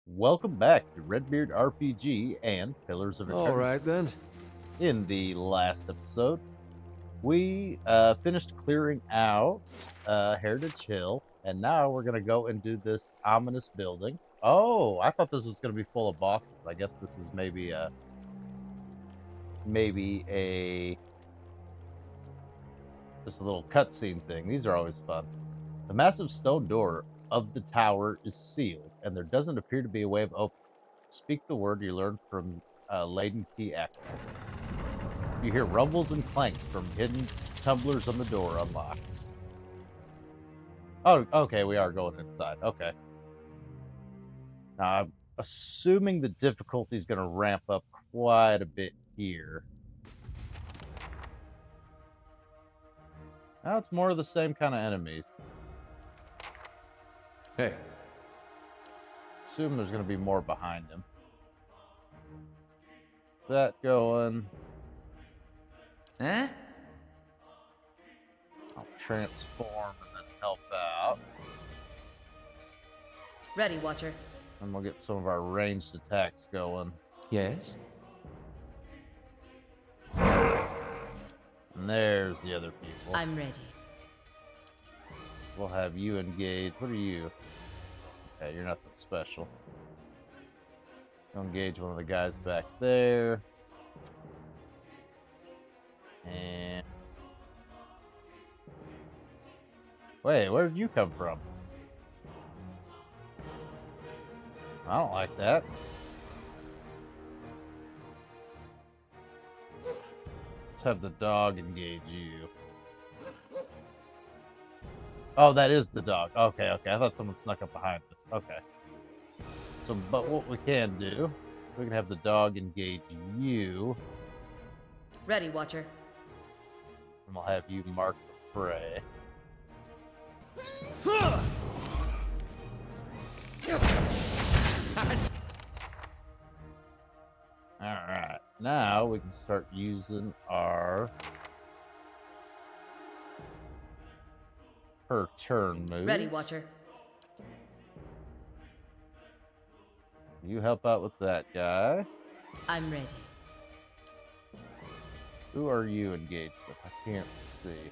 Welcome back to Redbeard RPG and Pillars of All Eternity. right then. In the last episode, we finished clearing out Heritage Hill, and now we're gonna go and do this ominous building. Oh, I thought this was gonna be full of bosses. I guess this is maybe a just a little cutscene thing. These are always fun. The massive stone door of the tower is sealed, and there doesn't appear to be a way of opening. Speak the word you learned from Laden Key Echo. You hear rumbles and clanks from hidden tumblers on the door unlocks. Oh, okay, we are going inside. Okay. Now, I'm assuming the difficulty is going to ramp up quite a bit here. Now it's more of the same kind of enemies. Hey, Assume there's going to be more behind him. That going. Huh? I'll transform and then help out. Ready, Watcher. And we'll get some of our ranged attacks going. yes? And there's the other people. I'm ready. We'll have you engage. What are you? Okay, you're nothing special. Go engage one of the guys back there. And wait, where did you come from? I don't like that. Let's have the dog engage you. Oh, that is the dog. Okay, okay. I thought someone snuck up behind us. Okay. So, but what we can do, we can have the dog engage you, Ready, Watcher. and we'll have you mark the prey. Alright, now we can start using our per turn moves. Ready, Watcher. You help out with that guy. I'm ready. Who are you engaged with? I can't see.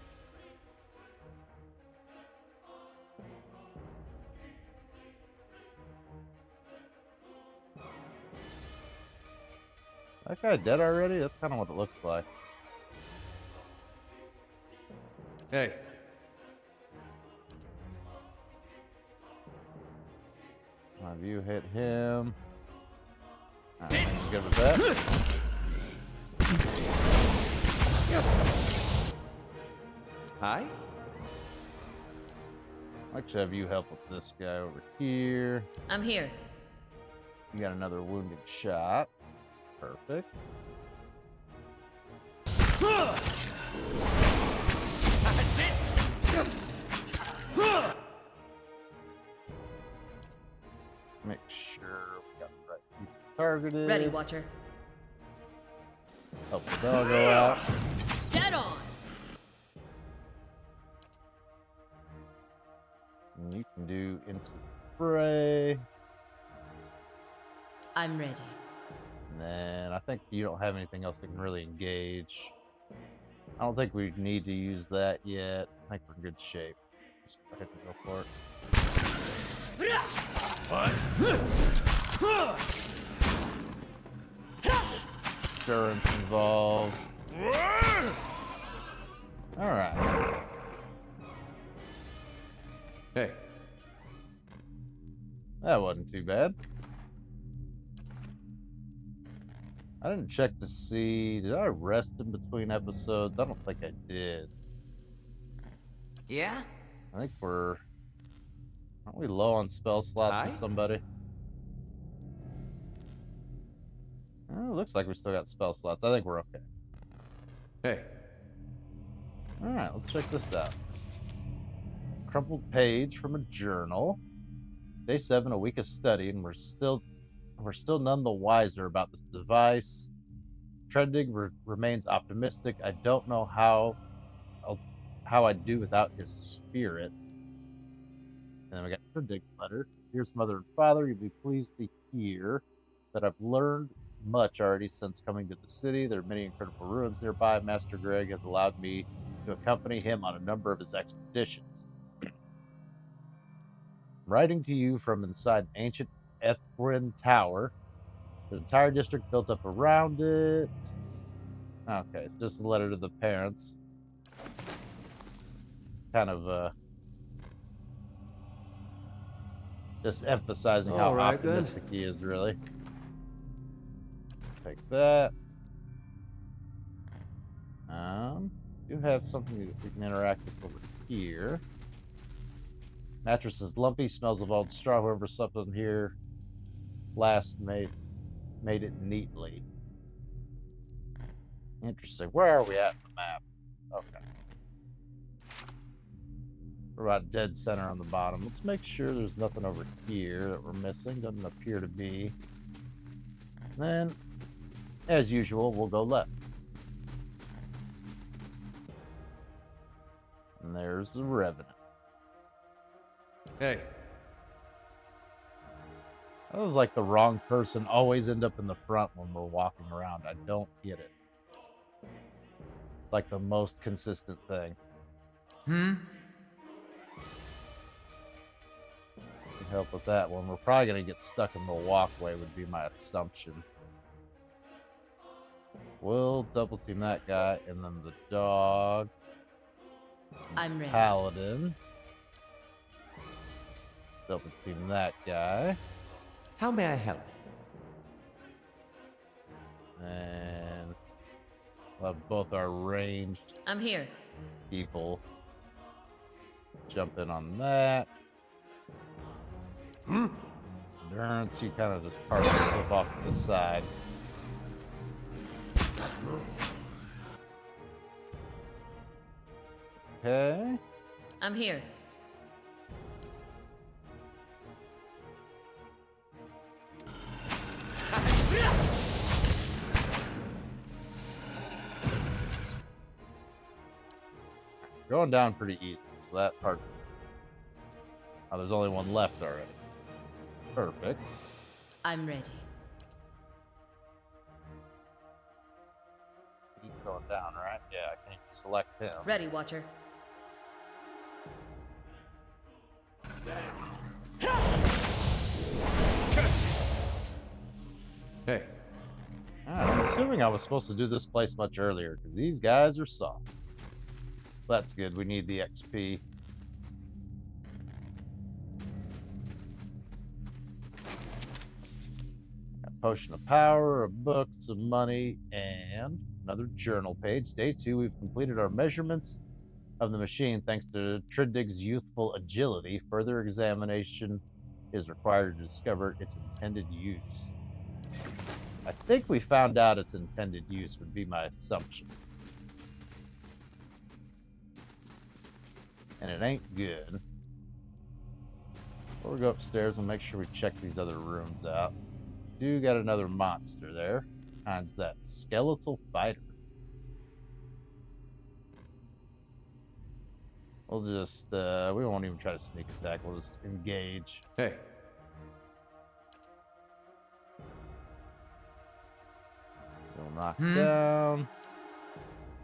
That guy dead already? That's kind of what it looks like. Hey, Have you hit him? Alright, he's good with that. hi? Actually, have you help with this guy over here. I'm here. You got another wounded shot. Perfect. That's it! Make sure we got the right people targeted. Ready, Watcher. Help the doggo out. Dead on! And you can do into the fray. I'm ready. And then I think you don't have anything else that can really engage. I don't think we need to use that yet. I think we're in good shape. Let's go ahead and go for it. What? Endurance involved. Alright. Hey, That wasn't too bad. I didn't check to see. Did I rest in between episodes? I don't think I did. Yeah? I think we're. Aren't we low on spell slots with Hi? somebody? Oh, looks like we still got spell slots. I think we're okay. hey, Alright, let's check this out. Crumpled page from a journal. Day 7, a week of study, and we're still none the wiser about this device. Trending remains optimistic. I don't know how I'd do without his spirit. And then we got Trending's letter. Dearest mother and father, you'll be pleased to hear that I've learned much already since coming to the city. There are many incredible ruins nearby. Master Greg has allowed me to accompany him on a number of his expeditions. Writing to you from inside an ancient Ethrin Tower, the entire district built up around it. Okay, it's just a letter to the parents. Kind of just emphasizing how All right, then. optimistic he is, really. Take that. Do have something that we can interact with over here. Mattress is lumpy, smells of old straw. Whoever slept in here last made it neatly. Interesting. Where are we at in the map? Okay. We're about dead center on the bottom. Let's make sure there's nothing over here that we're missing. Doesn't appear to be. Then, as usual, we'll go left. And there's the Revenant. Hey. That was like the wrong person always end up in the front when we're walking around. I don't get it. Like the most consistent thing. Can help with that one. We're probably going to get stuck in the walkway would be my assumption. We'll double team that guy and then the dog. I'm ready. Paladin. Double team that guy. How may I help? And we'll have both our ranged I'm here. people jump in on that. Endurance, you kind of just park yourself off to the side. Okay. I'm here. Going down pretty easy, so that part's... Oh, there's only one left already. Perfect. I'm ready. He's going down, right? Yeah, I can select him. Ready, Watcher. Hey. I'm assuming I was supposed to do this place much earlier, because these guys are soft. That's good, we need the XP. Got Potion of Power, a book, some money, and another journal page. Day 2, we've completed our measurements of the machine thanks to Trindig's youthful agility. Further examination is required to discover its intended use. I think we found out its intended use would be my assumption. And it ain't good. We'll go upstairs and make sure we check these other rooms out. Do got another monster there. Finds that skeletal fighter. We'll just, we won't even try to sneak attack. We'll just engage. Hey. We'll knock down.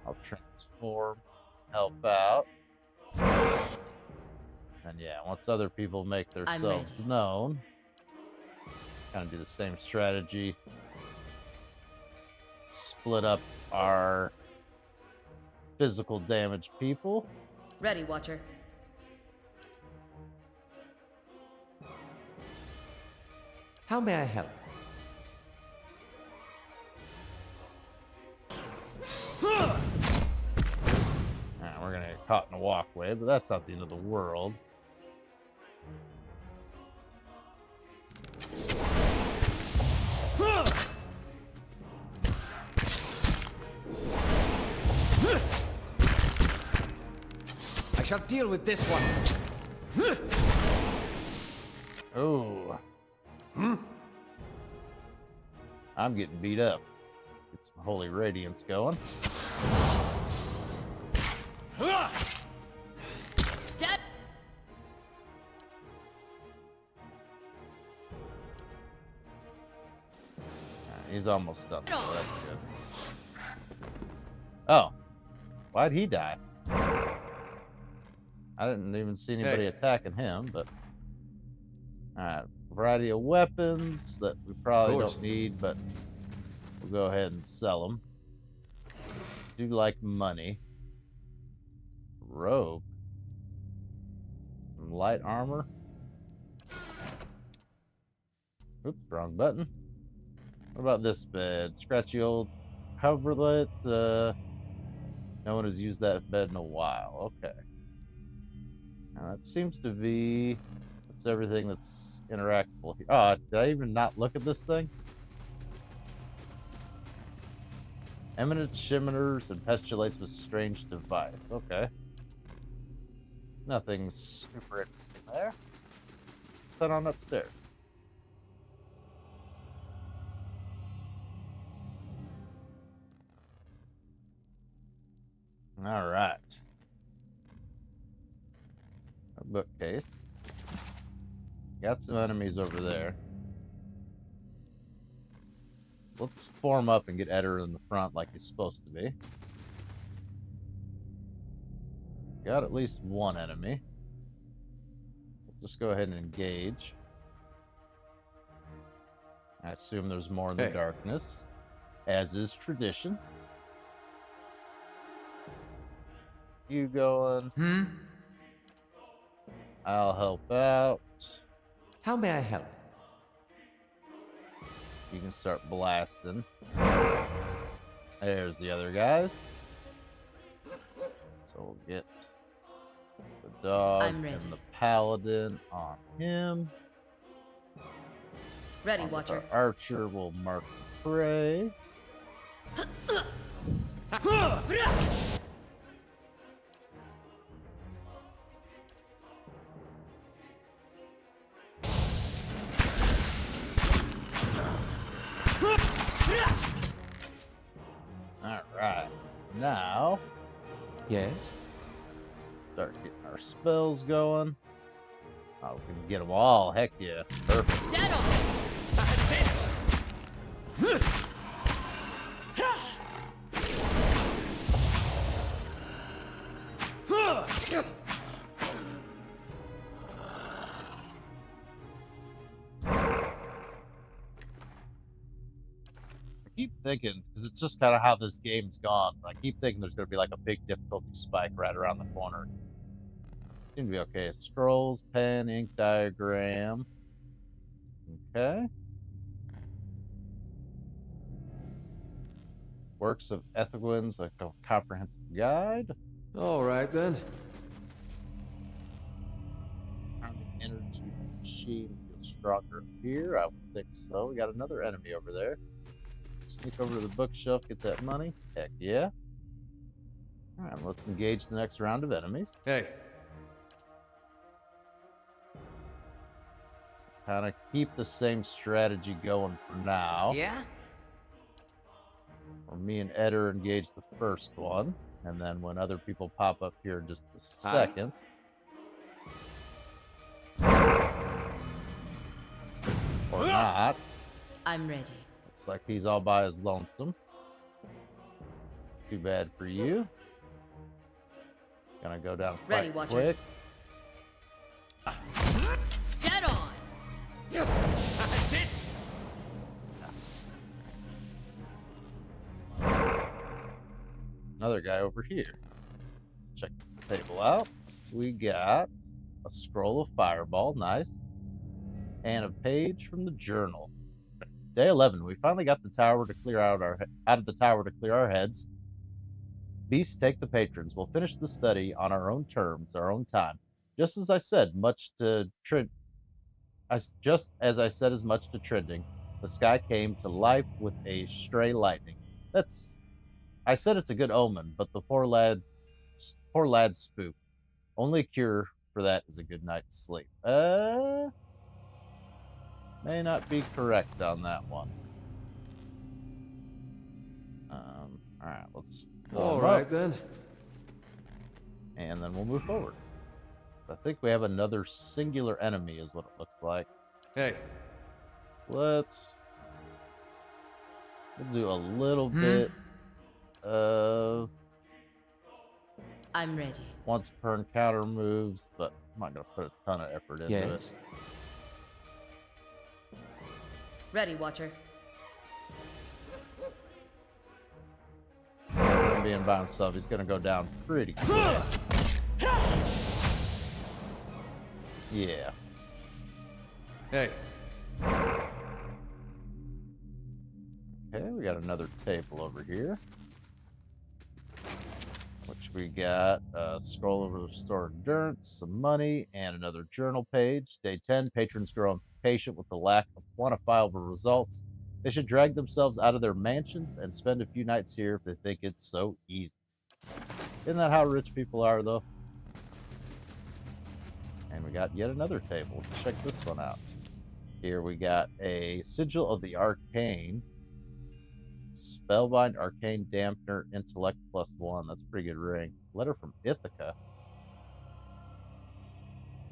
I'll transform. Help out. And yeah, once other people make themselves known, kind of do the same strategy. Split up our physical damage people. Ready, Watcher. How may I help? We're gonna get caught in a walkway, but that's not the end of the world. I shall deal with this one. Oh. I'm getting beat up. Get some holy radiance going. Dead. He's almost done. So that's good. Oh, why'd he die? I didn't even see anybody attacking him, but alright. Variety of weapons that we probably don't need, but we'll go ahead and sell them. Do like money. Robe. Some light armor. Oops, wrong button. What about this bed? Scratchy old coverlet. No one has used that bed in a while. Okay. Now that seems to be... That's everything that's interactable here. Oh, did I even not look at this thing? Eminent shimmers and pestulates with strange device. Okay. Nothing super interesting there. Head on upstairs. All right. A bookcase. Got some enemies over there. Let's form up and get Eder in the front like he's supposed to be. Got at least one enemy. We'll just go ahead and engage. I assume there's more in the darkness, as is tradition. You going? I'll help out. How may I help? You can start blasting. There's the other guys. So we'll get the dog and the paladin on him. Ready, Watcher. Our archer will mark the prey. Alright, now... Yes? Start getting our spells going. Oh, we can get them all. Heck yeah. Perfect. Dead on. That's it! I keep thinking, because it's just kind of how this game's gone, I keep thinking there's going to be like a big difficulty spike right around the corner. Seem to be okay. Scrolls, pen, ink diagram. Okay. Works of Ethegwin's, like a comprehensive guide. All right, then. Energy from the machine feels stronger here. I would think so. We got another enemy over there. Sneak over to the bookshelf, get that money. Heck yeah. Alright, let's engage the next round of enemies. Hey. Kind of keep the same strategy going for now. Yeah? Or me and Eder engage the first one. And then when other people pop up here in just a second. Or not. I'm ready. Looks like he's all by his lonesome. Too bad for you. Gonna go down quite quick. Dead on. That's it! Another guy over here. Check the table out. We got a scroll of fireball, nice. And a page from the journal. Day 11. We finally got the tower to clear out of the tower to clear our heads. Beasts take the patrons. We'll finish the study on our own terms, our own time. Just as I said, just as I said as much to trending, the sky came to life with a stray lightning. I said it's a good omen, but the poor lad spooked. Only cure for that is a good night's sleep. May not be correct on that one. Alright, let's... All right, then. And then we'll move forward. I think we have another singular enemy is what it looks like. Hey. Let's We'll do a little bit of I'm ready. once per encounter moves, but I'm not going to put a ton of effort into it. Yes. Ready, Watcher. Him being by himself, he's going to go down pretty quick. Yeah. Hey. Okay, we got another table over here. Which we got scroll over the store endurance, some money, and another journal page. Day 10, patrons grow impatient with the lack of quantifiable results. They should drag themselves out of their mansions and spend a few nights here if they think it's so easy. Isn't that how rich people are, though? And we got yet another table. Let's check this one out. Here we got a Sigil of the Arcane. Spellbind, Arcane Dampener, Intellect +1. That's a pretty good ring. Letter from Ithaca.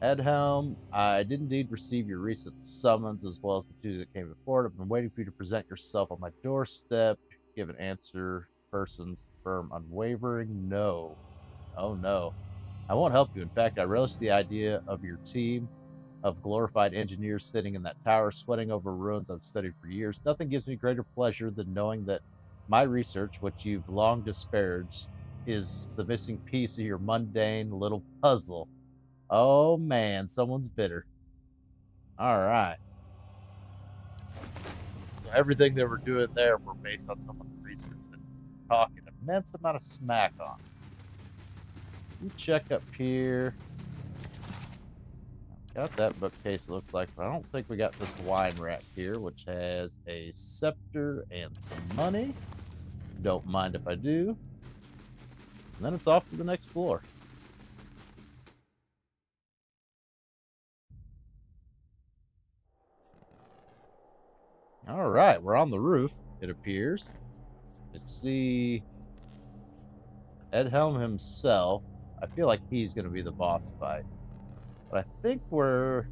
Edhelm, I did indeed receive your recent summons as well as the two that came before it. I've been waiting for you to present yourself on my doorstep. Give an answer. Person's firm, unwavering. No. Oh no. I won't help you. In fact, I relish the idea of your team of glorified engineers sitting in that tower, sweating over ruins I've studied for years. Nothing gives me greater pleasure than knowing that my research, which you've long disparaged, is the missing piece of your mundane little puzzle. Oh man, someone's bitter. All right. So everything they were doing there were based on someone's research that talking an immense amount of smack on. You check up here. Got that bookcase, it looks like, but I don't think we got this wine rack here, which has a scepter and some money. Don't mind if I do. And then it's off to the next floor. All right, we're on the roof, it appears. You see Edhelm himself. I feel like he's going to be the boss fight. But I think we're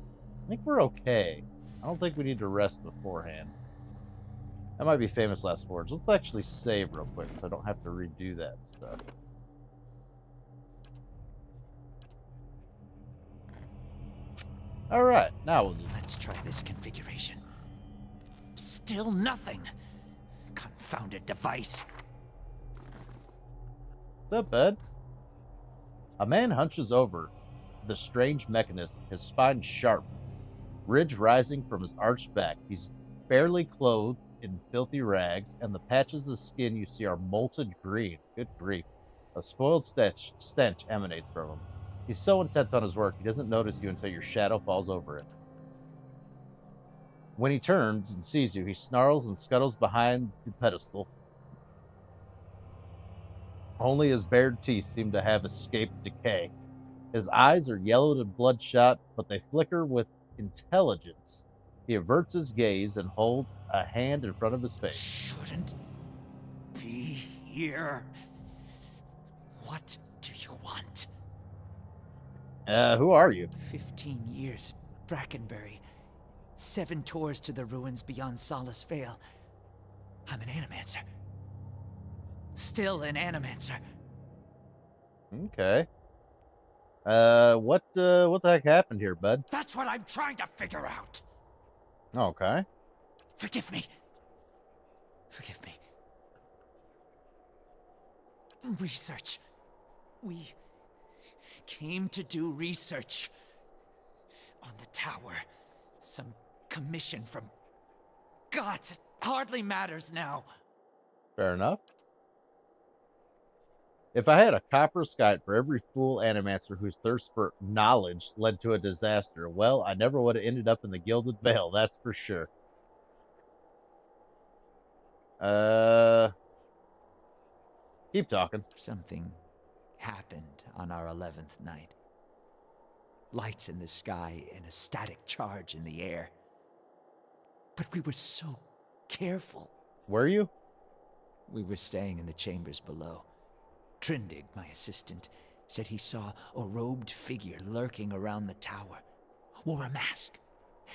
okay. I don't think we need to rest beforehand. That might be famous last words. Let's actually save real quick so I don't have to redo that stuff. All right, now we'll do. Let's try this configuration. Still nothing. Confounded device. What's up, bud? A man hunches over the strange mechanism, his spine sharp, ridge rising from his arched back. He's barely clothed in filthy rags, and the patches of skin you see are molted green. Good grief. A spoiled stench emanates from him. He's so intent on his work, he doesn't notice you until your shadow falls over him. When he turns and sees you, he snarls and scuttles behind the pedestal. Only his bared teeth seem to have escaped decay. His eyes are yellowed and bloodshot, but they flicker with intelligence. He averts his gaze and holds a hand in front of his face. Shouldn't be here. What do you want? Who are you? 15 years at Brackenbury. 7 tours to the ruins beyond Solace Vale. I'm an animancer. Still an animancer. Okay. What the heck happened here, bud? That's what I'm trying to figure out. Okay. Forgive me. Forgive me. Research. We came to do research on the tower. Some commission from gods. It hardly matters now. Fair enough. If I had a copper skite for every fool animancer whose thirst for knowledge led to a disaster, well, I never would have ended up in the Gilded Veil, that's for sure. Keep talking. Something happened on our 11th night. Lights in the sky and a static charge in the air. But we were so careful. Were you? We were staying in the chambers below. Trindig, my assistant, said he saw a robed figure lurking around the tower. Wore a mask.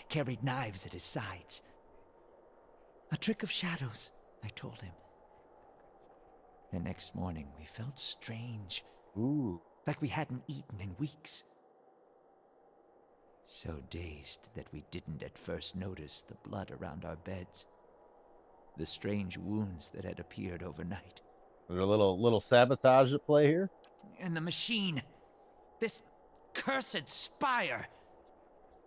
Carried knives at his sides. A trick of shadows. I told him. The next morning, we felt strange, Ooh. like we hadn't eaten in weeks. So dazed that we didn't at first notice the blood around our beds, the strange wounds that had appeared overnight. There's a little sabotage at play here. And the machine, this cursed spire,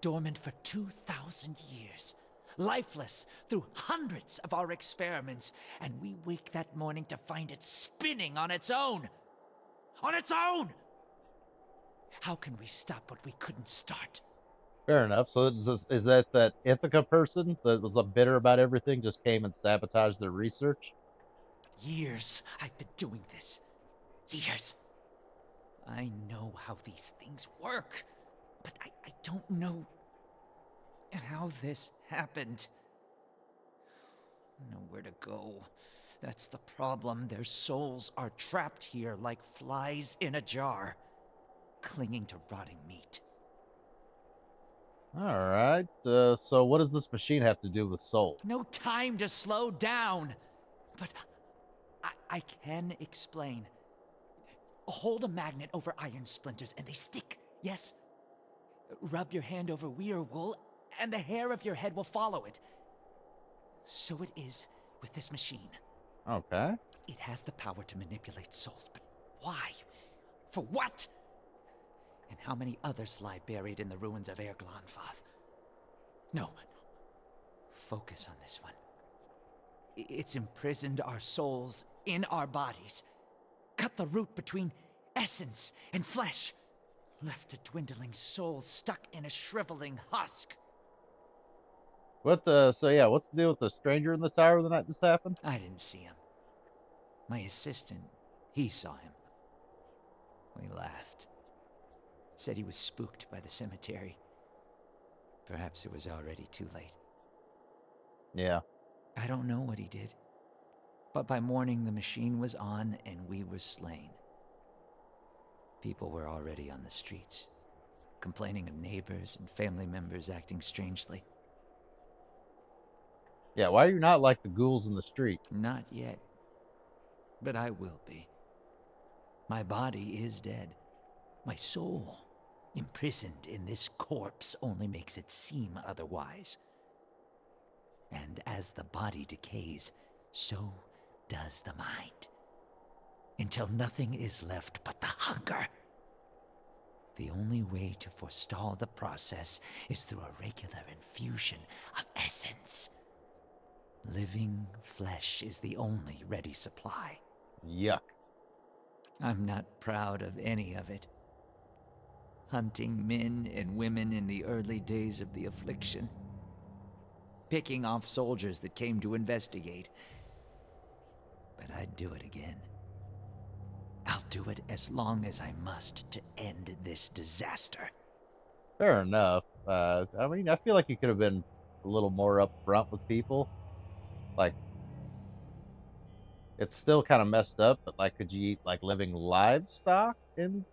dormant for 2,000 years, lifeless through hundreds of our experiments, and we wake that morning to find it spinning on its own. On its own! How can we stop what we couldn't start? Fair enough. So is that Ithaca person that was bitter about everything just came and sabotaged their research? Years I've been doing this. Years. I know how these things work, but I don't know how this happened. Nowhere to go. That's the problem. Their souls are trapped here like flies in a jar, clinging to rotting meat. All right. So what does this machine have to do with soul? No time to slow down. But I can explain. Hold a magnet over iron splinters and they stick, yes? Rub your hand over weir wool and the hair of your head will follow it. So it is with this machine. Okay. It has the power to manipulate souls, but why? For what? And how many others lie buried in the ruins of Erglonfoth? No. Focus on this one. It's imprisoned our souls in our bodies. Cut the root between essence and flesh. Left a dwindling soul stuck in a shriveling husk. What's the deal with the stranger in the tower the night this happened? I didn't see him. My assistant, he saw him. We laughed. Said he was spooked by the cemetery. Perhaps it was already too late. Yeah. I don't know what he did. But by morning the machine was on and we were slain. People were already on the streets, complaining of neighbors and family members acting strangely. Yeah, why are you not like the ghouls in the street? Not yet. But I will be. My body is dead. My soul, imprisoned in this corpse, only makes it seem otherwise. And as the body decays, so does the mind. Until nothing is left but the hunger. The only way to forestall the process is through a regular infusion of essence. Living flesh is the only ready supply. Yuck. I'm not proud of any of it. Hunting men and women in the early days of the affliction. Picking off soldiers that came to investigate. But I'd do it again. I'll do it as long as I must to end this disaster. Fair enough. I mean, I feel like you could have been a little more upfront with people. Like, it's still kind of messed up, but like, could you eat like living livestock and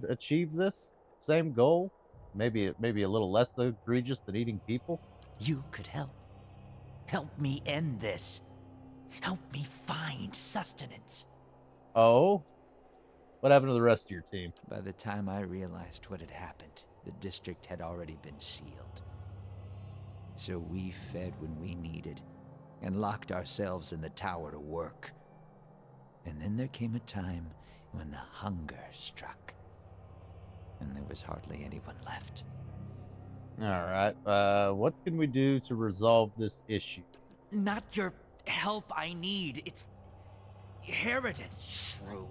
achieve this same goal? Maybe a little less egregious than eating people. You could help. Help me end this. Help me find sustenance. Oh, what happened to the rest of your team? By the time I realized what had happened, the district had already been sealed. So we fed when we needed, and locked ourselves in the tower to work. And then there came a time when the hunger struck, and there was hardly anyone left. All right. What can we do to resolve this issue? Not your help I need. It's Heritage shrew.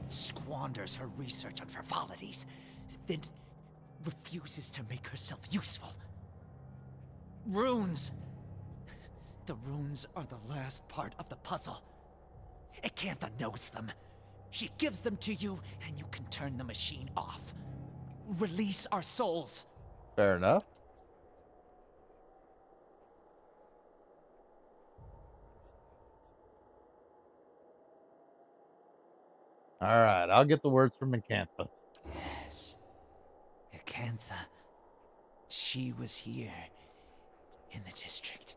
Squanders her research on frivolities, then refuses to make herself useful. Runes. The runes are the last part of the puzzle. Acantha knows them. She gives them to you, and you can turn the machine off. Release our souls. Fair enough. All right, I'll get the words from Acantha. Yes. Acantha. She was here. In the district.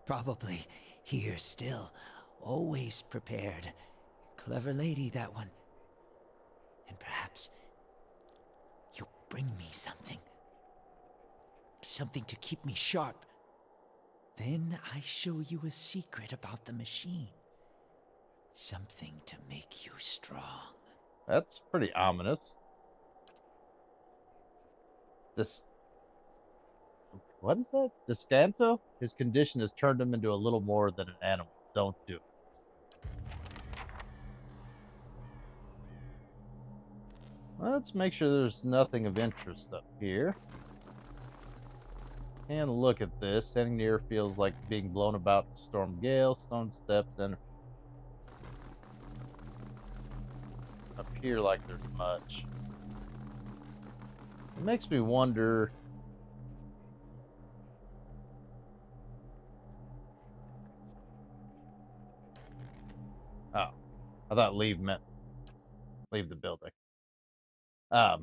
Probably Here still, always prepared. Clever lady, that one. And perhaps you'll bring me something. Something to keep me sharp. Then I show you a secret about the machine. Something to make you strong. That's pretty ominous. This... What is that? Descanto? His condition has turned him into a little more than an animal. Don't do it. Let's make sure there's nothing of interest up here. And look at this. Standing near feels like being blown about in a storm gale. Stone steps and appear like there's much. It makes me wonder. Oh, I thought leave meant leave the building. Yeah,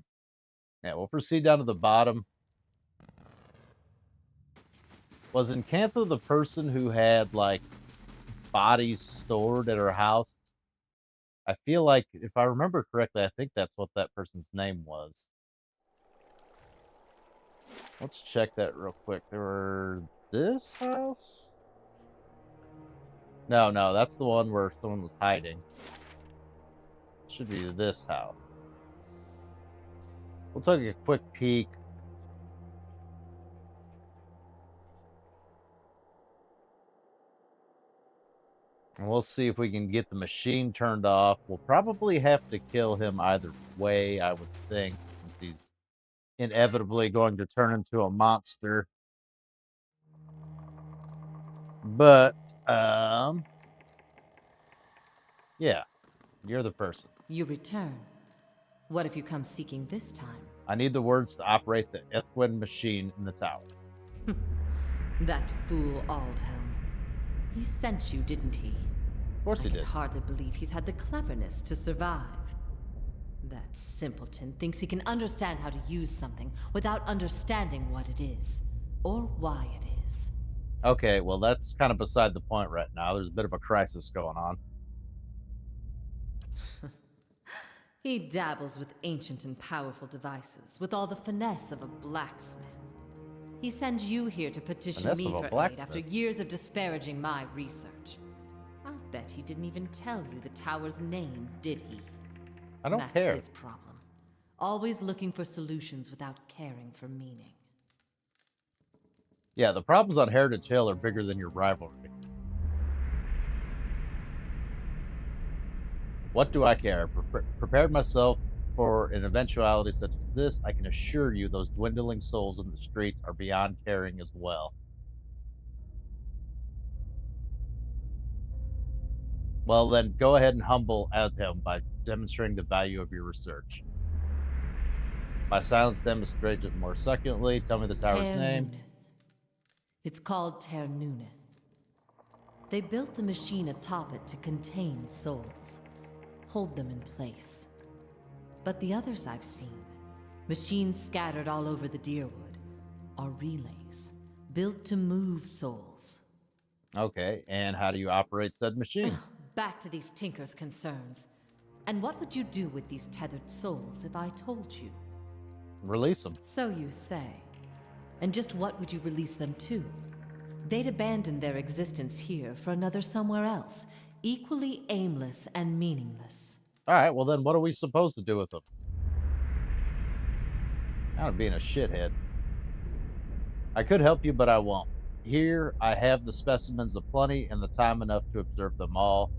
we'll proceed down to the bottom. Was Encantho the person who had, like, bodies stored at her house? I feel like, if I remember correctly, I think that's what that person's name was. Let's check that real quick. There were... This house? No, that's the one where someone was hiding. Should be this house. We'll take a quick peek. And we'll see if we can get the machine turned off. We'll probably have to kill him either way, I would think, since he's inevitably going to turn into a monster. But, yeah, you're the person. You return. What if you come seeking this time? I need the words to operate the Ithwin machine in the tower. That fool Aldhelm. He sent you, didn't he? Of course he I did. can hardly believe he's had the cleverness to survive. That simpleton thinks he can understand how to use something without understanding what it is, or why it is. Okay, well, that's kind of beside the point right now. There's a bit of a crisis going on. He dabbles with ancient and powerful devices, with all the finesse of a blacksmith. He sends you here to petition Finesse me of a for aid blacksmith. after years of disparaging my research. I'll bet he didn't even tell you the tower's name, did he? I don't That's care. his problem. Always looking for solutions without caring for meaning. Yeah, the problems on Heritage Hill are bigger than your rivalry. What do I care? Prepared myself for an eventuality such as this. I can assure you those dwindling souls in the streets are beyond caring as well. Well, then go ahead and humble Adhem by demonstrating the value of your research. My silence demonstrates it more succinctly. Tell me the tower's name. Ternuneth. It's called Ternuneth. They built the machine atop it to contain souls, hold them in place. But the others I've seen, machines scattered all over the Deerwood, are relays built to move souls. Okay, and how do you operate said machine? Back to these Tinker's concerns. And what would you do with these tethered souls if I told you? Release them. So you say. And just what would you release them to? They'd abandon their existence here for another somewhere else, equally aimless and meaningless. All right, well then what are we supposed to do with them? I'm being a shithead. I could help you, but I won't. Here, I have the specimens aplenty and the time enough to observe them all.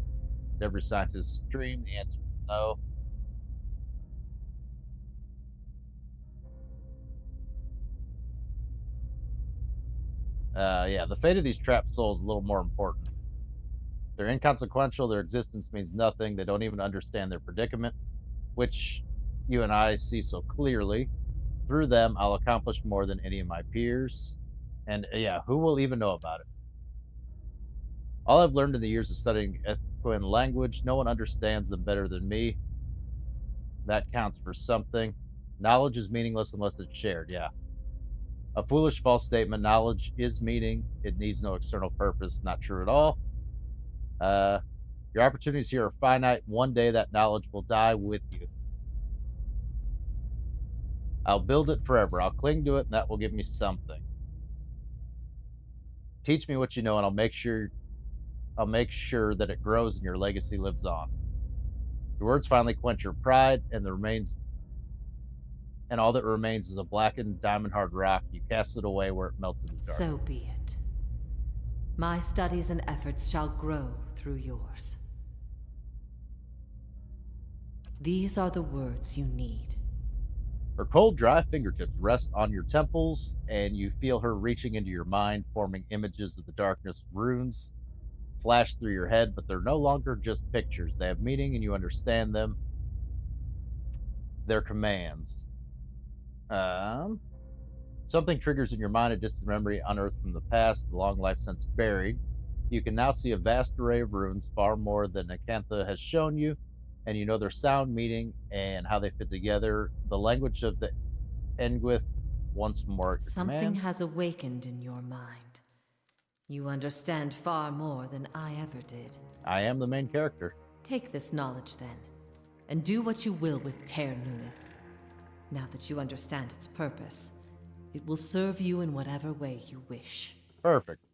Is every scientist's dream? The answer is no. Yeah, the fate of these trapped souls is a little more important. They're inconsequential, their existence means nothing, they don't even understand their predicament, which you and I see so clearly. Through them, I'll accomplish more than any of my peers. And yeah, who will even know about it? All I've learned in the years of studying Equine language, no one understands them better than me. That counts for something. Knowledge is meaningless unless it's shared, yeah. A foolish false statement. Knowledge is meaning. It needs no external purpose. Not true at all. Your opportunities here are finite. One day that knowledge will die with you. I'll build it forever. I'll cling to it, and that will give me something. Teach me what you know, and I'll make sure that it grows and your legacy lives on. Your words finally quench your pride, and all that remains is a blackened diamond hard rock. You cast it away where it melts in the dark. So be it. My studies and efforts shall grow through yours. These are the words you need. Her cold, dry fingertips rest on your temples, and you feel her reaching into your mind, forming images of the darkness. Runes flash through your head, but they're no longer just pictures. They have meaning, and you understand them. They're commands. Something triggers in your mind a distant memory unearthed from the past, a long life since buried. You can now see a vast array of runes, far more than Acantha has shown you, and you know their sound, meaning, and how they fit together. The language of the Engwith once more at your Something command. has awakened in your mind. You understand far more than I ever did. I am the main character. Take this knowledge then, and do what you will with Ter Nuneth. Now that you understand its purpose, it will serve you in whatever way you wish. Perfect.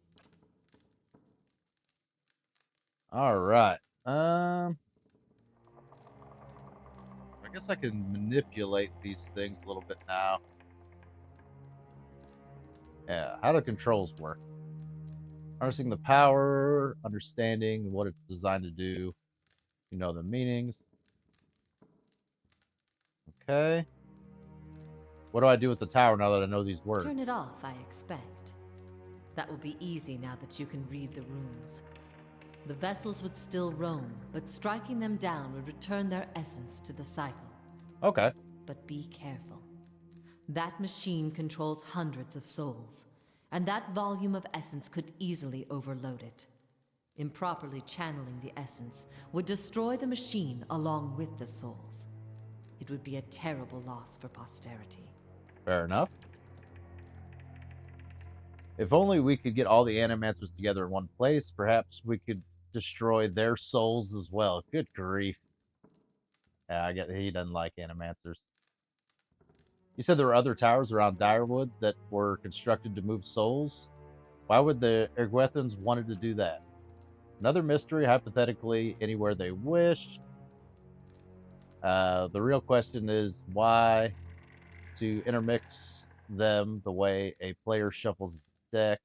All right. I guess I can manipulate these things a little bit now. Yeah, how do controls work? Harnessing the power, understanding what it's designed to do. You know the meanings. Okay. What do I do with the tower now that I know these words? Turn it off, I expect. That will be easy now that you can read the runes. The vessels would still roam, but striking them down would return their essence to the cycle. Okay. But be careful. That machine controls hundreds of souls, and that volume of essence could easily overload it. Improperly channeling the essence would destroy the machine along with the souls. It would be a terrible loss for posterity. Fair enough. If only we could get all the animancers together in one place, perhaps we could destroy their souls as well. Good grief. Yeah, I get he doesn't like animancers. You said there were other towers around Direwood that were constructed to move souls. Why would the Ergwethans wanted to do that? Another mystery, hypothetically, anywhere they wish. The real question is why to intermix them the way a player shuffles his deck,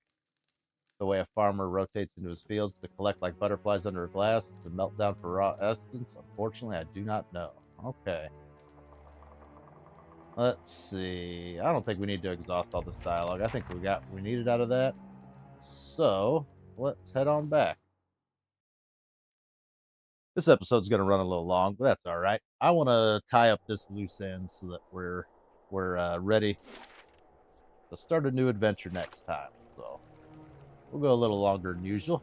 the way a farmer rotates into his fields to collect like butterflies under a glass, to melt down for raw essence. Unfortunately, I do not know. Okay. Let's see. I don't think we need to exhaust all this dialogue. I think we got what we needed out of that. So, let's head on back. This episode's going to run a little long, but that's all right. I want to tie up this loose end so that we're ready to start a new adventure next time. So, we'll go a little longer than usual.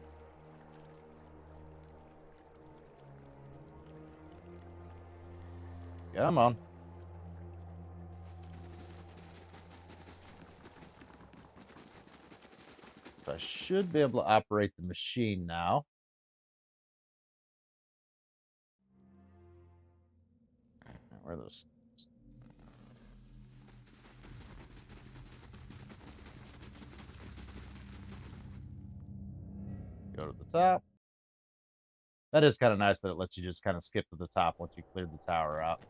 Come on. So I should be able to operate the machine now. Where are those? Go to the top. That is kind of nice that it lets you just kind of skip to the top once you cleared the tower out.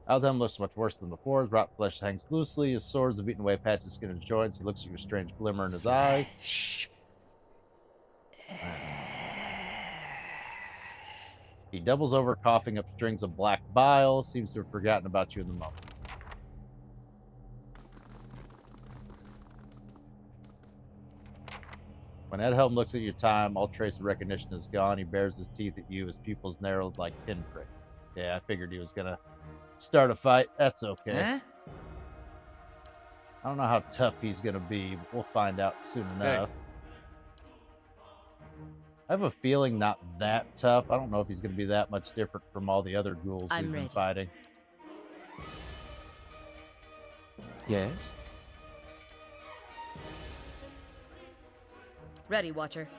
Aldhem looks much worse than before. His rot flesh hangs loosely. His sores have eaten away patches, skin, and joints. He looks at you with a strange glimmer in his eyes. Shh. He doubles over, coughing up strings of black bile. Seems to have forgotten about you in the moment. When Edhelm looks at your time, all trace of recognition is gone. He bares his teeth at you, his pupils narrowed like pinpricks. Yeah, I figured he was gonna start a fight. That's okay. Huh? I don't know how tough he's gonna be, but we'll find out soon enough. I have a feeling not that tough. I don't know if he's gonna be that much different from all the other ghouls we've been fighting. Yes? Ready, Watcher.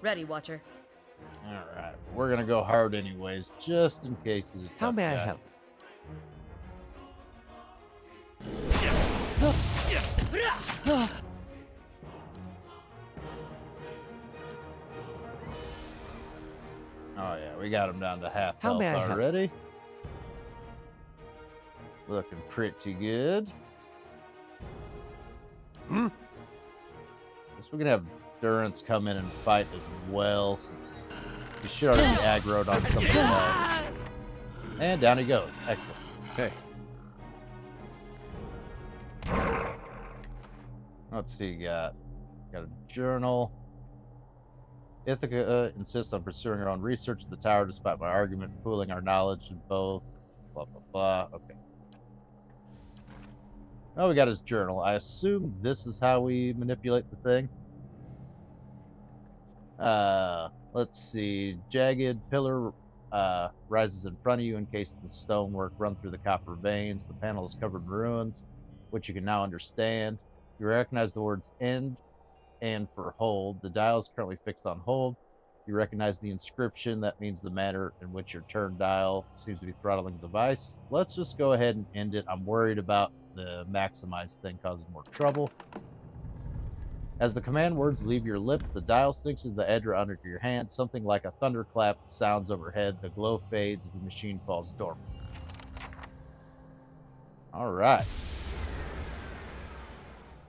Ready, Watcher. All right, we're gonna go hard anyways, just in case he's a How tough may I guy. help? Oh yeah, we got him down to half How health may I help? already. Looking pretty good. Guess we can have Durance come in and fight as well, since he should already be aggroed on something else. And down he goes. Excellent. Hey. Let's see, you got a journal. Ithaca insists on pursuing her own research at the tower despite my argument, pooling our knowledge in both. Blah, blah, blah. Okay. Oh, we got his journal. I assume this is how we manipulate the thing. Let's see. Jagged pillar rises in front of you, encased in stonework run through the copper veins. The panel is covered in ruins, which you can now understand. You recognize the words end and for hold. The dial is currently fixed on hold. You recognize the inscription. That means the manner in which your turn dial seems to be throttling the device. Let's just go ahead and end it. I'm worried about the maximize thing causing more trouble. As the command words leave your lips, the dial sinks into the edge or under your hand. Something like a thunderclap sounds overhead. The glow fades as the machine falls dormant. All right.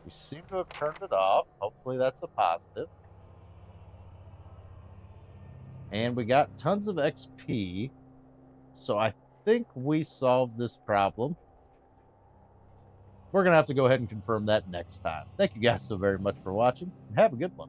We seem to have turned it off. Hopefully that's a positive. And we got tons of XP. So I think we solved this problem. We're going to have to go ahead and confirm that next time. Thank you guys so very much for watching, and have a good one.